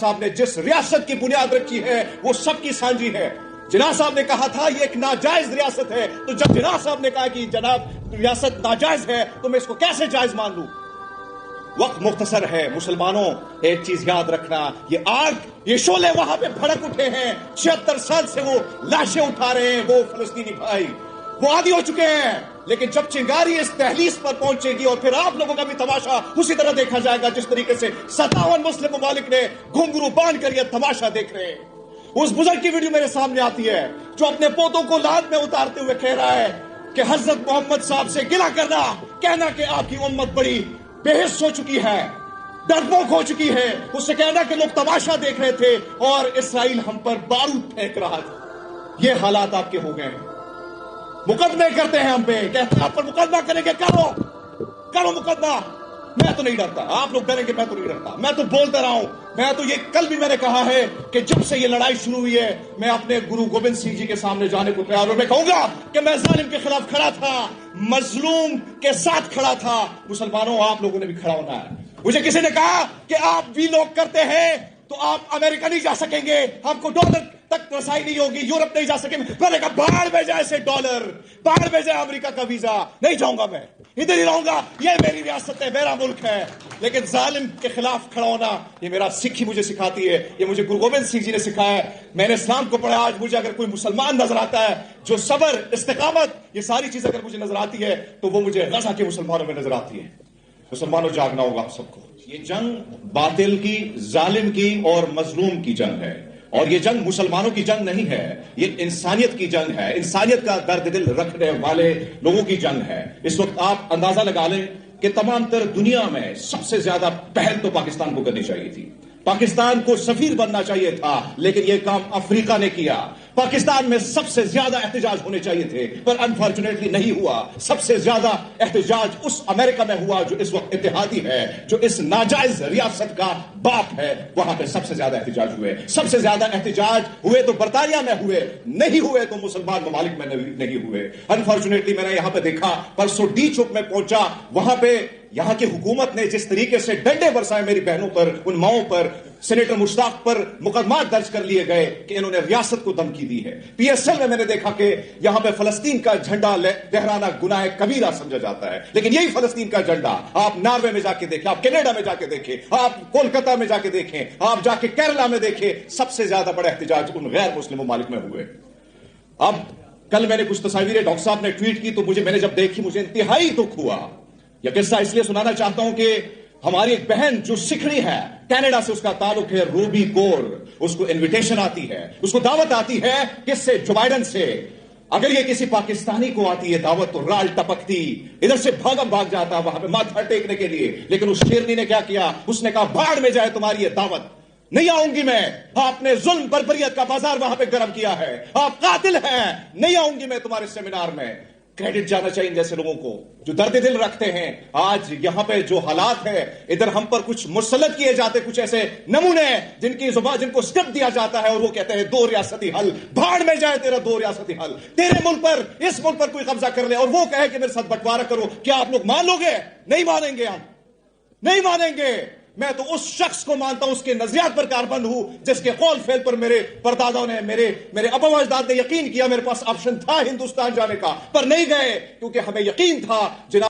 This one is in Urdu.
صاحب نے جس ریاست کی بنیاد رکھی ہے وہ سب کی سانجی ہے۔ جناح صاحب نے کہا تھا یہ ایک ناجائز ریاست ہے، تو جب جناح صاحب نے کہا کہ جناب ریاست ناجائز ہے تو میں اس کو کیسے جائز مان لوں؟ وقت مختصر ہے مسلمانوں، ایک چیز یاد رکھنا، یہ آگ، یہ شعلے وہاں پہ بھڑک اٹھے ہیں، 76 سال سے وہ لاشیں اٹھا رہے ہیں وہ فلسطینی بھائی، وہ عادی ہو چکے ہیں، لیکن جب چنگاری اس تہلیز پر پہنچے گی اور پھر آپ لوگوں کا بھی تماشا اسی طرح دیکھا جائے گا جس طریقے سے 57 مسلم ممالک نے گھنگرو باندھ کر یہ تماشا دیکھ رہے ہیں۔ اس بزرگ کی ویڈیو میرے سامنے آتی ہے جو اپنے پوتوں کو لاد میں اتارتے ہوئے کہہ رہا ہے کہ حضرت محمد صاحب سے گلہ کرنا، کہنا کہ آپ کی امت بڑی بے حس ہو چکی ہے، ڈرپوک ہو چکی ہے، اس سے کہنا کہ لوگ تماشا دیکھ رہے تھے اور اسرائیل ہم پر بارود پھینک رہا تھا۔ یہ حالات آپ کے ہو گئے ہیں۔ مقدمے کرتے ہیں ہم پہ، کہتے ہیں آپ پر مقدمہ کریں گے، کرو مقدمہ۔ میں تو نہیں ڈرتا، آپ لوگ ڈریں گے، میں تو نہیں ڈرتا، میں تو بولتا رہا ہوں۔ میں تو یہ کل بھی میں نے کہا ہے کہ جب سے یہ لڑائی شروع ہوئی ہے میں اپنے گرو گوبند سنگھ جی کے سامنے جانے کو تیار ہوں، میں کہوں گا کہ میں ظالم کے خلاف کھڑا تھا، مظلوم کے ساتھ کھڑا تھا۔ مسلمانوں آپ لوگوں نے بھی کھڑا ہونا ہے۔ مجھے کسی نے کہا کہ آپ بھی لوگ کرتے ہیں تو آپ امریکہ نہیں جا سکیں گے، آپ کو ڈالر تک رسائی نہیں ہوگی، یورپ نہیں جا سکیں گے۔ میں نے کہا باہر میں جائے سے ڈالر، باہر میں جائے امریکہ کا ویزا، نہیں جاؤں گا، میں ادھر ہی رہوں گا، یہ میری ریاست ہے، میرا ملک ہے۔ لیکن ظالم کے خلاف کھڑا ہونا یہ میرا سکھی مجھے سکھاتی ہے، یہ مجھے گرو گوبند سنگھ جی نے سکھایا ہے۔ میں نے اسلام کو پڑھا، آج مجھے اگر کوئی مسلمان نظر آتا ہے جو صبر، استقامت، یہ ساری چیز اگر مجھے نظر آتی ہے تو وہ مجھے غزہ کے مسلمانوں میں نظر آتی ہے۔ مسلمانوں جاگنا ہوگا آپ سب کو۔ یہ جنگ باطل کی، ظالم کی اور مظلوم کی جنگ ہے، اور یہ جنگ مسلمانوں کی جنگ نہیں ہے، یہ انسانیت کی جنگ ہے، انسانیت کا درد دل رکھنے والے لوگوں کی جنگ ہے۔ اس وقت آپ اندازہ لگا لیں کہ تمام تر دنیا میں سب سے زیادہ پہل تو پاکستان کو کرنی چاہیے تھی، پاکستان کو سفیر بننا چاہیے تھا، لیکن یہ کام افریقہ نے کیا۔ پاکستان میں سب سے زیادہ احتجاج ہونے چاہیے تھے پر انفارچونیٹلی نہیں ہوا۔ سب سے زیادہ احتجاج اس امریکہ میں ہوا جو اس وقت اتحادی ہے، جو اس ناجائز ریاست کا باپ ہے، وہاں پہ سب سے زیادہ احتجاج ہوئے۔ سب سے زیادہ احتجاج ہوئے تو برطانیہ میں ہوئے، نہیں ہوئے تو مسلمان ممالک میں نہیں ہوئے۔ انفارچونیٹلی میں نے یہاں پہ دیکھا، پرسوں ڈی چوک میں پہنچا، وہاں پہ یہاں کی حکومت نے جس طریقے سے ڈنڈے برسائے میری بہنوں پر، ان ماؤں پر، سینیٹر مشتاق پر مقدمات درج کر لیے گئے کہ انہوں نے ریاست کو دھمکی دی ہے۔ پی ایس ایل میں نے دیکھا کہ یہاں پہ فلسطین کا جھنڈا لہرانا گناہ کبیرہ سمجھا جاتا ہے، لیکن یہی فلسطین کا جھنڈا آپ ناروے میں جا کے دیکھیں، آپ کینیڈا میں جا کے دیکھیں، آپ کولکتہ میں جا کے دیکھیں، آپ جا کے کیرلا میں دیکھیں، سب سے زیادہ بڑا احتجاج ان غیر مسلم ممالک میں ہوئے۔ اب کل میں نے کچھ تصاویریں ڈاکٹر صاحب نے ٹویٹ کی تو میں نے جب دیکھی مجھے انتہائی دکھ ہوا۔ یہ قصہ اس لیے سنانا چاہتا ہوں کہ ہماری ایک بہن جو سکھڑی ہے، کینیڈا سے اس کا تعلق ہے، روبی کور، اس کو انویٹیشن آتی ہے، اس کو دعوت آتی ہے، کس سے؟ جو بائیڈن سے۔ اگر یہ کسی پاکستانی کو آتی ہے دعوت تو رال ٹپکتی، ادھر سے بھاگ جاتا وہاں پہ ماتھا ٹیکنے کے لیے، لیکن اس شیرنی نے کیا کیا؟ اس نے کہا بھاڑ میں جائے تمہاری یہ دعوت، نہیں آؤں گی میں۔ آپ نے ظلم بربریت کا بازار وہاں پہ گرم کیا ہے، آپ قاتل ہیں، نہیں آؤں گی میں تمہارے سیمینار میں۔ کریڈٹ جانا چاہیے جیسے لوگوں کو جو درد دل رکھتے ہیں۔ آج یہاں پہ جو حالات ہے، ادھر ہم پر کچھ مسلط کیے جاتے، کچھ ایسے نمونے جن کی زبان، جن کو اسکرپٹ دیا جاتا ہے اور وہ کہتے ہیں 2 ریاستی حل، بھاڑ میں جائے تیرا 2 ریاستی حل، تیرے ملک پر، اس ملک پر کوئی قبضہ کر لے اور وہ کہے کہ میرے ساتھ بٹوارہ کرو، کیا آپ لوگ مان لو گے؟ نہیں مانیں گے، ہم نہیں مانیں گے۔ میں تو اس شخص کو مانتا ہوں، اس کے نظریات پر کاربند ہوں جس کے قول فعل پر میرے پردادوں نے، میرے ابا و اجداد نے یقین کیا۔ میرے پاس آپشن تھا ہندوستان جانے کا پر نہیں گئے کیونکہ ہمیں یقین تھا جناب